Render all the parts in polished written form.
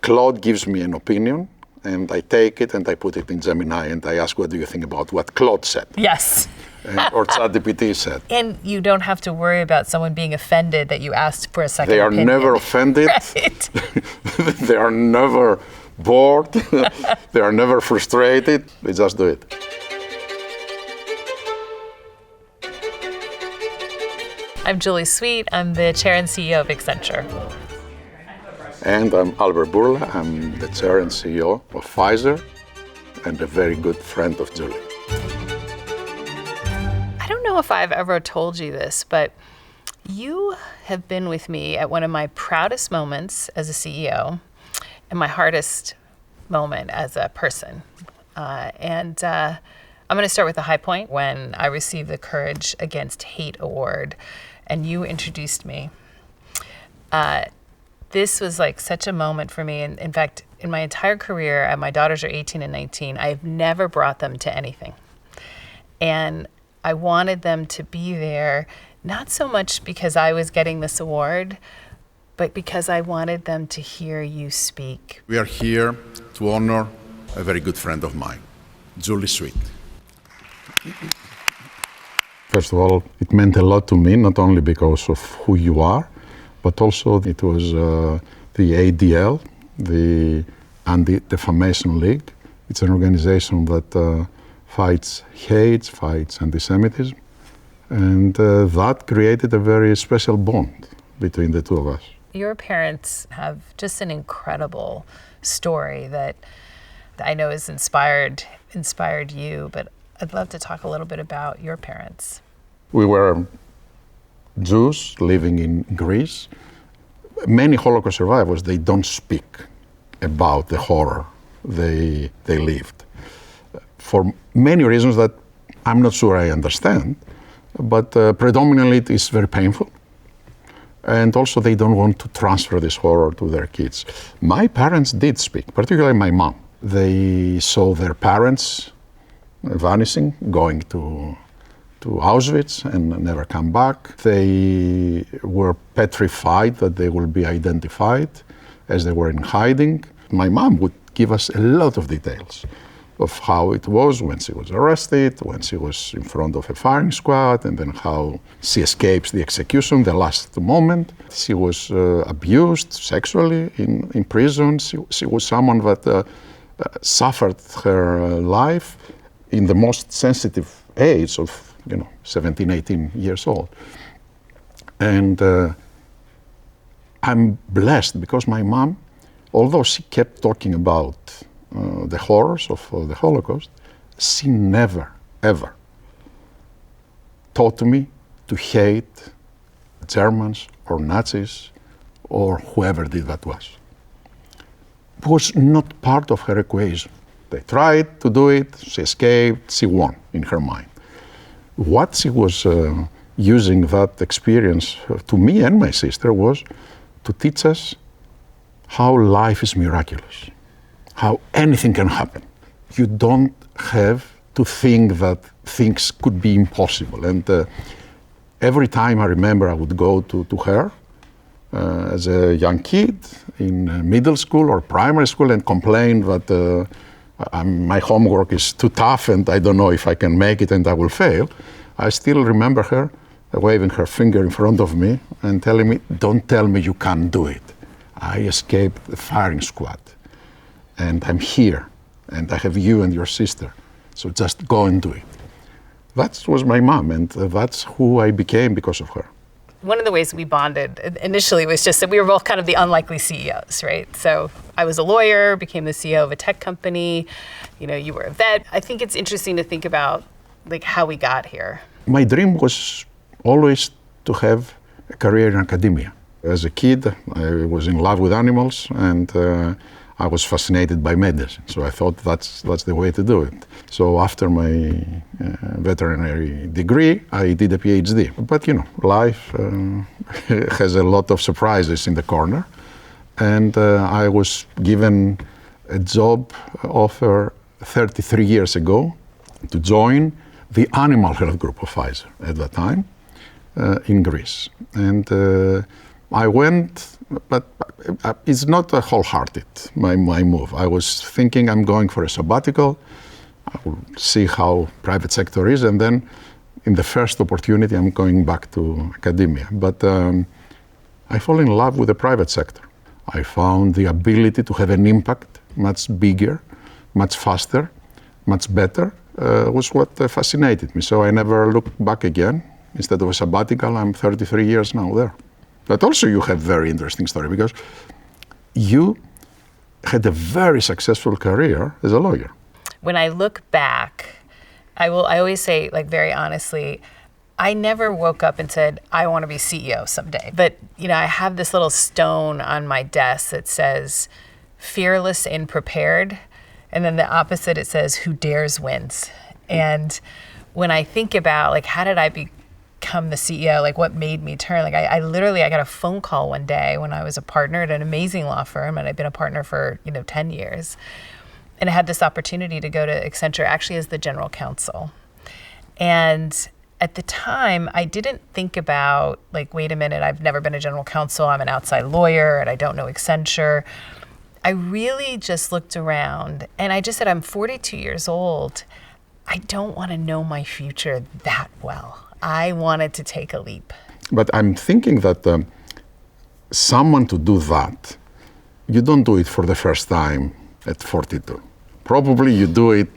Claude gives me an opinion, and I take it and I put it in Gemini, and I ask, what do you think about what Claude said? Yes. Or ChatGPT said. And you don't have to worry about someone being offended that you asked for a second They are opinion. never offended. Right. They are never bored. They are never frustrated. They just do it. I'm Julie Sweet. I'm the Chair and CEO of Accenture. And I'm Albert Bourla. I'm the Chair and CEO of Pfizer and a very good friend of Julie. I don't know if I've ever told you this, but you have been with me at one of my proudest moments as a CEO and my hardest moment as a person. I'm going to start with the high point when I received the Courage Against Hate Award and you introduced me. This was like such a moment for me. And in fact, in my entire career, and my daughters are 18 and 19, I've never brought them to anything. And I wanted them to be there, not so much because I was getting this award, but because I wanted them to hear you speak. We are here to honor a very good friend of mine, Julie Sweet. First of all, it meant a lot to me, not only because of who you are, but also it was the ADL, the Anti-Defamation League. It's an organization that fights hate, fights anti-Semitism, and that created a very special bond between the two of us. Your parents have just an incredible story that I know has inspired you, but I'd love to talk a little bit about your parents. We were Jews living in Greece. Many Holocaust survivors, they don't speak about the horror they lived. For many reasons that I'm not sure I understand, but predominantly it is very painful. And also they don't want to transfer this horror to their kids. My parents did speak, particularly my mom. They saw their parents vanishing, going to Auschwitz and never come back. They were petrified that they will be identified as they were in hiding. My mom would give us a lot of details of how it was when she was arrested, when she was in front of a firing squad, and then how she escapes the execution, the last moment. She was abused sexually in prison. She was someone that suffered her life in the most sensitive age of 17, 18 years old. And I'm blessed because my mom, although she kept talking about the horrors of the Holocaust, she never, ever taught me to hate Germans or Nazis or whoever did that was. It was not part of her equation. They tried to do it, she escaped, she won in her mind. What she was using that experience to me and my sister was to teach us how life is miraculous, how anything can happen. You don't have to think that things could be impossible. And every time I remember I would go to her as a young kid in middle school or primary school and complain that my homework is too tough and I don't know if I can make it and I will fail. I still remember her waving her finger in front of me and telling me, don't tell me you can't do it. I escaped the firing squad and I'm here and I have you and your sister. So just go and do it. That was my mom and that's who I became because of her. One of the ways we bonded initially was just that we were both kind of the unlikely CEOs, right? So I was a lawyer, became the CEO of a tech company. You were a vet. I think it's interesting to think about how we got here. My dream was always to have a career in academia. As a kid, I was in love with animals and I was fascinated by medicine. So I thought that's the way to do it. So after my veterinary degree, I did a PhD. But life has a lot of surprises in the corner. And I was given a job offer 33 years ago to join the animal health group of Pfizer at that time in Greece. And I went, but it's not a wholehearted, my move. I was thinking I'm going for a sabbatical. I will see how private sector is, and then in the first opportunity, I'm going back to academia. But I fall in love with the private sector. I found the ability to have an impact much bigger, much faster, much better, was what fascinated me. So I never looked back again. Instead of a sabbatical, I'm 33 years now there. But also you have very interesting story because you had a very successful career as a lawyer. When I look back, I always say, like, very honestly, I never woke up and said, I want to be CEO someday. But, I have this little stone on my desk that says, fearless and prepared. And then the opposite, it says, who dares wins. And when I think about, like, how did I become the CEO? Like, what made me turn? Like, I got a phone call one day when I was a partner at an amazing law firm, and I've been a partner for, 10 years. And I had this opportunity to go to Accenture actually as the general counsel. And at the time, I didn't think about, like, wait a minute, I've never been a general counsel, I'm an outside lawyer, and I don't know Accenture. I really just looked around, and I just said, I'm 42 years old. I don't want to know my future that well. I wanted to take a leap. But I'm thinking that someone to do that, you don't do it for the first time at 42. Probably you do it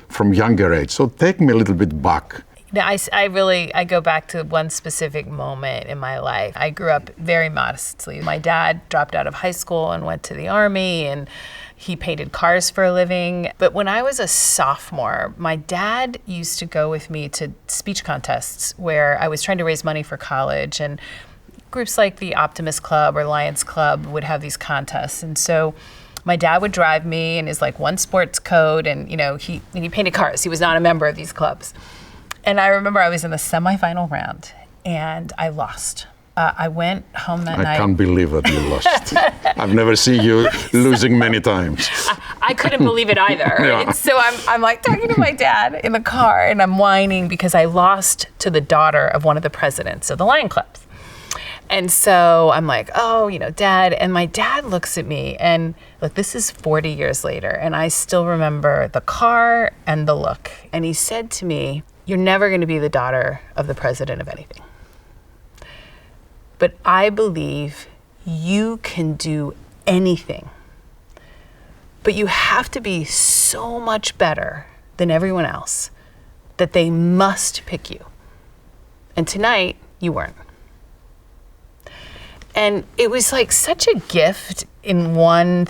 from younger age. So take me a little bit back. I go back to one specific moment in my life. I grew up very modestly. My dad dropped out of high school and went to the Army, and he painted cars for a living. But when I was a sophomore, my dad used to go with me to speech contests where I was trying to raise money for college, and groups like the Optimist Club or Lions Club would have these contests. And so my dad would drive me in his one sports coat, and he painted cars. He was not a member of these clubs. And I remember I was in the semifinal round, and I lost. I went home that night. I can't believe that you lost. I've never seen you losing many times. I couldn't believe it either. Yeah. And so I'm talking to my dad in the car, and I'm whining because I lost to the daughter of one of the presidents of the Lion Clubs. And so I'm like, oh, Dad. And my dad looks at me, and look, this is 40 years later, and I still remember the car and the look. And he said to me, you're never going to be the daughter of the president of anything. But I believe you can do anything. But you have to be so much better than everyone else that they must pick you. And tonight, you weren't. And it was like such a gift in one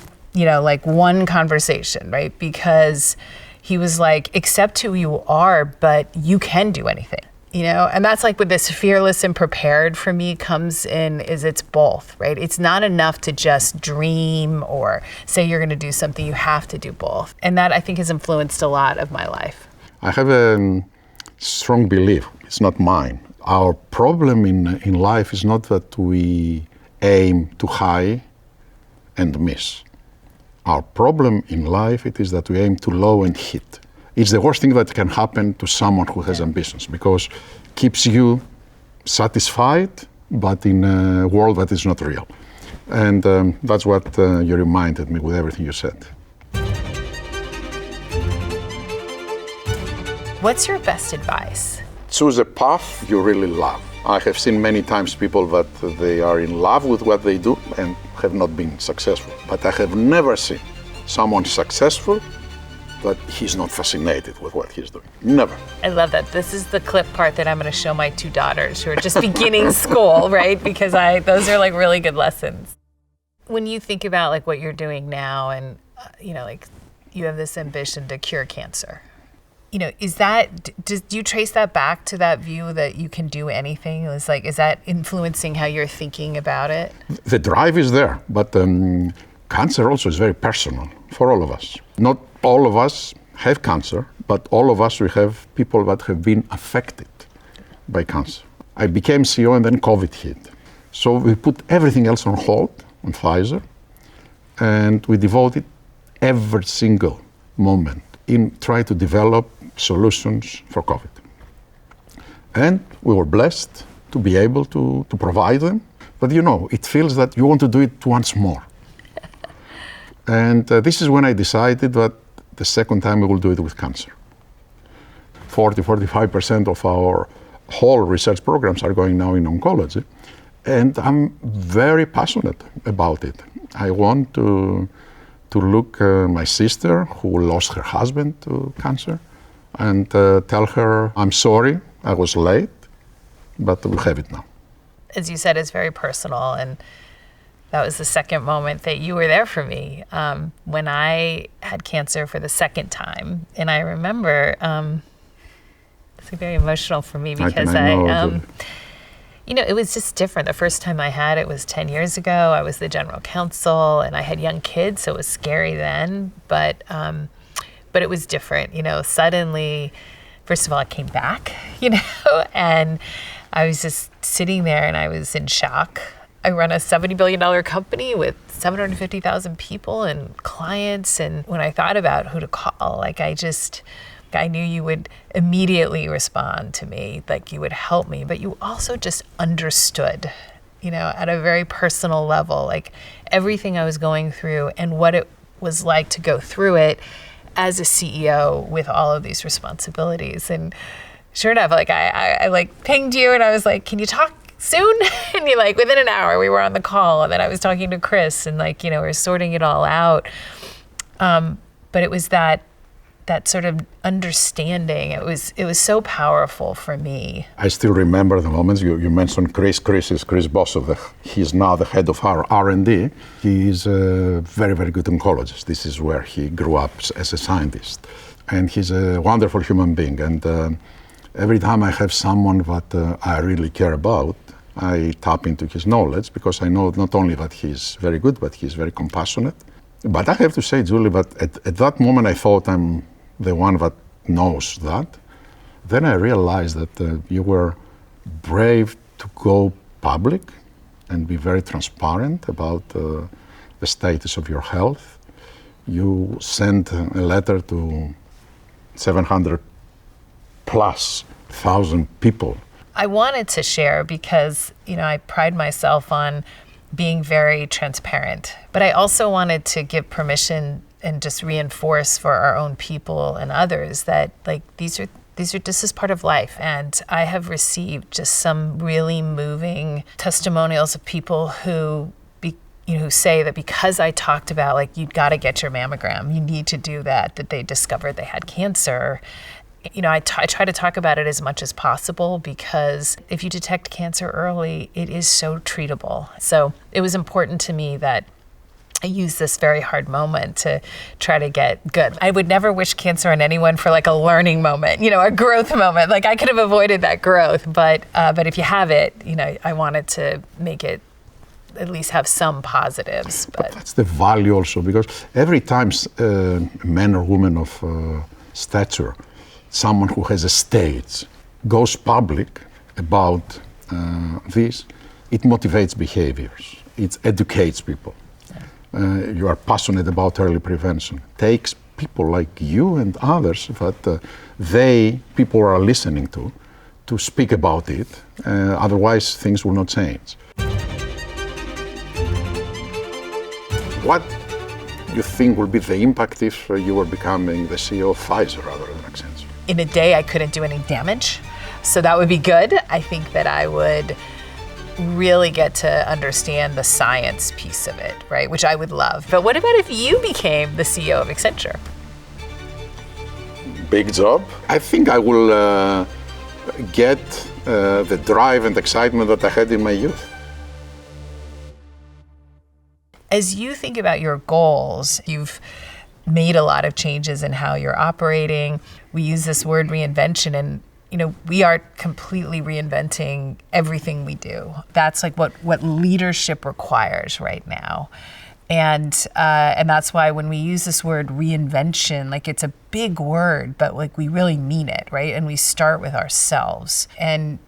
conversation, right? Because he was like, accept who you are, but you can do anything, And that's like with this fearless and prepared for me comes in is it's both, right? It's not enough to just dream or say you're going to do something. You have to do both. And that I think has influenced a lot of my life. I have a strong belief. It's not mine. Our problem in life is not that we aim too high and miss. Our problem in life, it is that we aim too low and hit. It's the worst thing that can happen to someone who has ambitions because it keeps you satisfied, but in a world that is not real. And that's what you reminded me with everything you said. What's your best advice? Choose a path you really love. I have seen many times people that they are in love with what they do and have not been successful. But I have never seen someone successful that he's not fascinated with what he's doing. Never. I love that. This is the clip part that I'm going to show my two daughters who are just beginning school, right? Because those are really good lessons. When you think about what you're doing now and, you have this ambition to cure cancer. Do you trace that back to that view that you can do anything? Is that influencing how you're thinking about it? The drive is there, but cancer also is very personal for all of us. Not all of us have cancer, but all of us, we have people that have been affected by cancer. I became CEO and then COVID hit. So we put everything else on hold on Pfizer, and we devoted every single moment in trying to develop solutions for COVID. And we were blessed to be able to provide them. But it feels that you want to do it once more. And this is when I decided that the second time we will do it with cancer. 45% of our whole research programs are going now in oncology. And I'm very passionate about it. I want to look my sister who lost her husband to cancer and tell her, I'm sorry, I was late, but we have it now. As you said, it's very personal, and that was the second moment that you were there for me when I had cancer for the second time. And I remember, it's very emotional for me because it was just different. The first time I had it was 10 years ago. I was the general counsel and I had young kids, so it was scary then, but it was different. Suddenly, first of all, I came back, and I was just sitting there and I was in shock. I run a $70 billion company with 750,000 people and clients. And when I thought about who to call, I knew you would immediately respond to me, like you would help me, but you also just understood, at a very personal level, like everything I was going through and what it was like to go through it as a CEO with all of these responsibilities. And sure enough, I pinged you and I was like, can you talk soon? And you're like, within an hour we were on the call, and then I was talking to Chris and we were sorting it all out. But it was that sort of understanding. It was so powerful for me. I still remember the moments you mentioned Chris. Chris is Chris Bosso. He's now the head of our R&D. He is a very, very good oncologist. This is where he grew up as a scientist. And he's a wonderful human being. And every time I have someone that I really care about, I tap into his knowledge, because I know not only that he's very good, but he's very compassionate. But I have to say, Julie, but at that moment I thought I'm the one that knows that. Then I realized that you were brave to go public and be very transparent about the status of your health. You sent a letter to 700 plus thousand people. I wanted to share because, I pride myself on being very transparent, but I also wanted to give permission and just reinforce for our own people and others that this is part of life. And I have received just some really moving testimonials of people who say that because I talked about you've got to get your mammogram, you need to do that they discovered they had cancer. I try to talk about it as much as possible, because if you detect cancer early, it is so treatable. So it was important to me that I use this very hard moment to try to get good. I would never wish cancer on anyone for a learning moment, a growth moment. I could have avoided that growth, but if you have it, I wanted to make it at least have some positives. But that's the value also, because every time a man or woman of stature, someone who has a stage, goes public about this, it motivates behaviors. It educates people. You are passionate about early prevention. Takes people like you and others that people are listening to speak about it. Otherwise, things will not change. What do you think will be the impact if you were becoming the CEO of Pfizer rather than Accenture? In a day, I couldn't do any damage, so that would be good. I think that I would really get to understand the science piece of it, right? Which I would love. But what about if you became the CEO of Accenture? Big job. I think I will get the drive and excitement that I had in my youth. As you think about your goals, you've made a lot of changes in how you're operating. We use this word reinvention, and we are completely reinventing everything we do. That's what leadership requires right now. And that's why when we use this word reinvention, it's a big word, but we really mean it, right? And we start with ourselves. And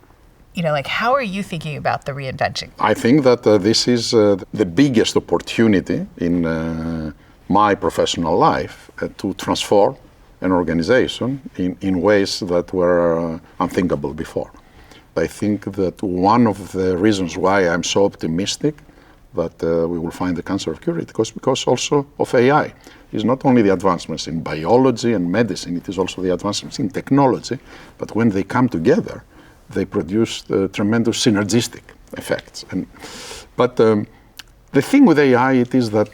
how are you thinking about the reinvention? I think that this is the biggest opportunity in my professional life to transform an organization in ways that were unthinkable before. I think that one of the reasons why I'm so optimistic that we will find the cancer cure. Because also of AI. It's not only the advancements in biology and medicine, it is also the advancements in technology. But when they come together, they produce tremendous synergistic effects. But the thing with AI, it is that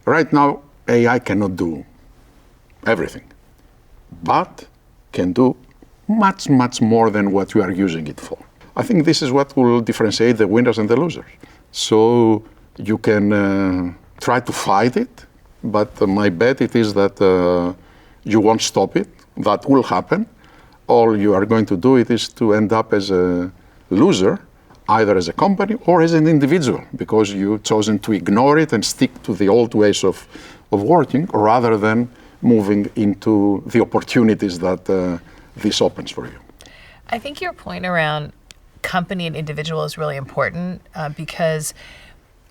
right now, AI cannot do everything, but can do much, much more than what you are using it for. I think this is what will differentiate the winners and the losers. So you can try to fight it, but my bet it is that you won't stop it. That will happen. All you are going to do it is to end up as a loser, either as a company or as an individual, because you've chosen to ignore it and stick to the old ways of working rather than moving into the opportunities that this opens for you. I think your point around company and individual is really important because,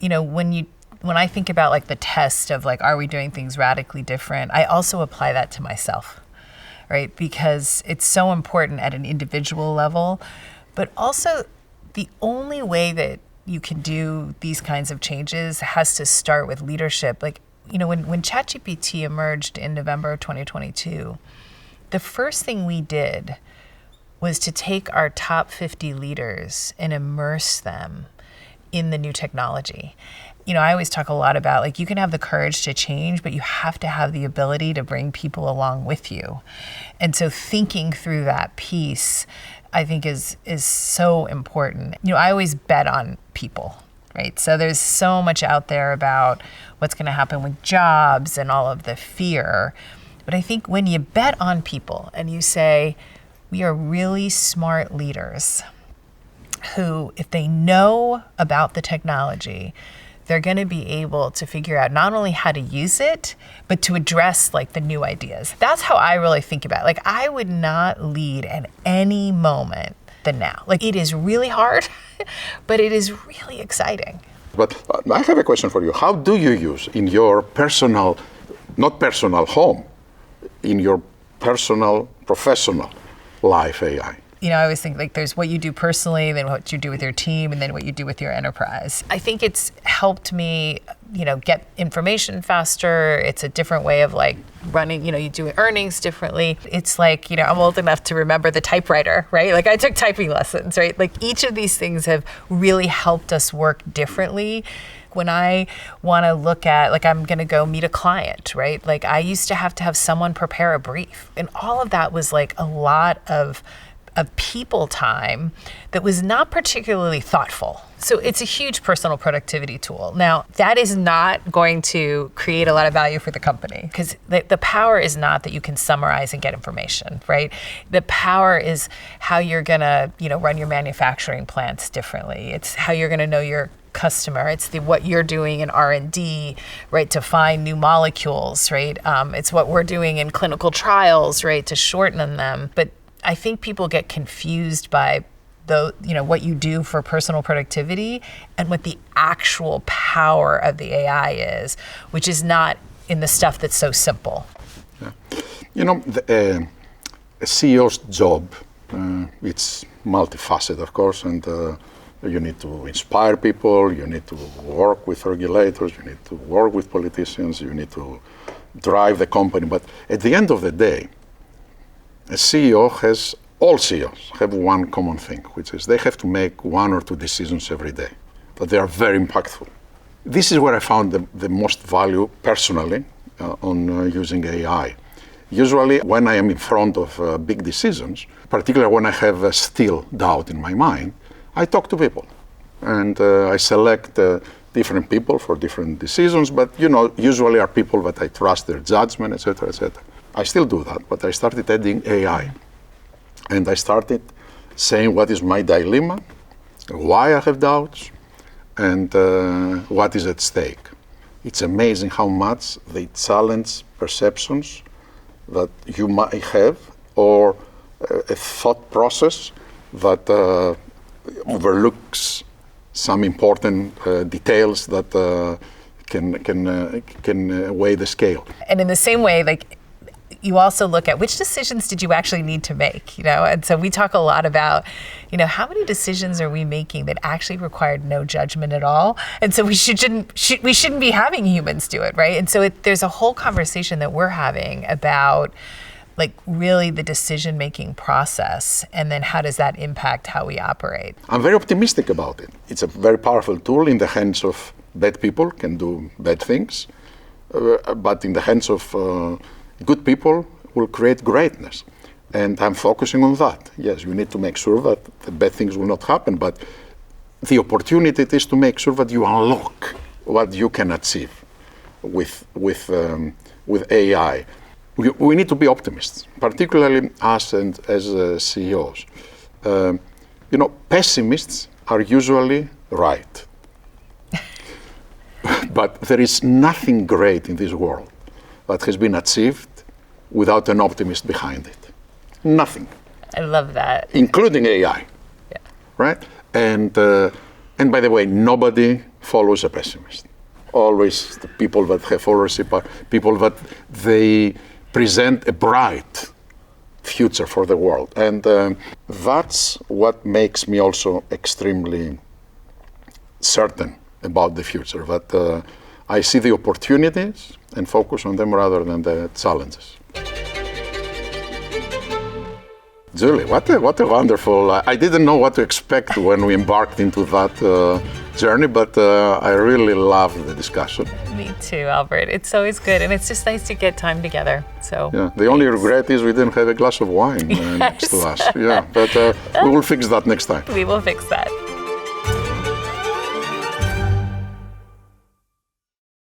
when I think about like the test of like, are we doing things radically different? I also apply that to myself, right? Because it's so important at an individual level, but also the only way that you can do these kinds of changes has to start with leadership. Like, when ChatGPT emerged in November of 2022, the first thing we did was to take our top 50 leaders and immerse them in the new technology. I always talk a lot about like you can have the courage to change, but you have to have the ability to bring people along with you. And so thinking through that piece, I think is so important. I always bet on people, right? So there's so much out there about what's going to happen with jobs and all of the fear. But I think when you bet on people and you say, we are really smart leaders who, if they know about the technology, they're going to be able to figure out not only how to use it, but to address like the new ideas. That's how I really think about it. Like I would not lead at any moment than now. Like it is really hard, but it is really exciting. But I have a question for you. How do you use in your personal, not personal home, in your personal, professional life AI? I always think like there's what you do personally, then what you do with your team, and then what you do with your enterprise. I think it's helped me, get information faster. It's a different way of like running, you do earnings differently. It's like, I'm old enough to remember the typewriter, right? Like I took typing lessons, right? Like each of these things have really helped us work differently. When I want to look at, like I'm going to go meet a client, right? Like I used to have someone prepare a brief. And all of that was like a lot of people time that was not particularly thoughtful. So it's a huge personal productivity tool. Now, that is not going to create a lot of value for the company because the power is not that you can summarize and get information, right? The power is how you're gonna, run your manufacturing plants differently. It's how you're gonna know your customer. It's what you're doing in R&D, right, to find new molecules, right? It's what we're doing in clinical trials, right, to shorten them. But I think people get confused by what you do for personal productivity and what the actual power of the AI is, which is not in the stuff that's so simple. Yeah. A CEO's job, it's multifaceted, of course, and you need to inspire people, you need to work with regulators, you need to work with politicians, you need to drive the company. But at the end of the day, all CEOs have one common thing, which is they have to make one or two decisions every day, but they are very impactful. This is where I found the most value personally on using AI. Usually when I am in front of big decisions, particularly when I have still doubt in my mind, I talk to people and I select different people for different decisions, but usually are people that I trust their judgment, etc., etc. I still do that, but I started adding AI. And I started saying what is my dilemma, why I have doubts, and what is at stake. It's amazing how much they challenge perceptions that you might have or a thought process that overlooks some important details that can weigh the scale. And in the same way, like, you also look at which decisions did you actually need to make, And so we talk a lot about, how many decisions are we making that actually required no judgment at all? And so we shouldn't be having humans do it, right? And so there's a whole conversation that we're having about like really the decision-making process, and then how does that impact how we operate? I'm very optimistic about it. It's a very powerful tool in the hands of bad people, can do bad things, but in the hands of good people will create greatness. And I'm focusing on that. Yes, you need to make sure that the bad things will not happen, but the opportunity is to make sure that you unlock what you can achieve with AI. We need to be optimists, particularly us and as CEOs. Pessimists are usually right. But there is nothing great in this world that has been achieved without an optimist behind it. Nothing. I love that. Including AI. Yeah. Right? And by the way, nobody follows a pessimist. Always the people that have followership are people that they present a bright future for the world. And that's what makes me also extremely certain about the future, that I see the opportunities and focus on them rather than the challenges. Julie, what a wonderful, I didn't know what to expect when we embarked into that journey, but I really loved the discussion. Me too, Albert. It's always good, and it's just nice to get time together. So yeah, the only regret is we didn't have a glass of wine next to us. Yeah, but we will fix that next time. We will fix that.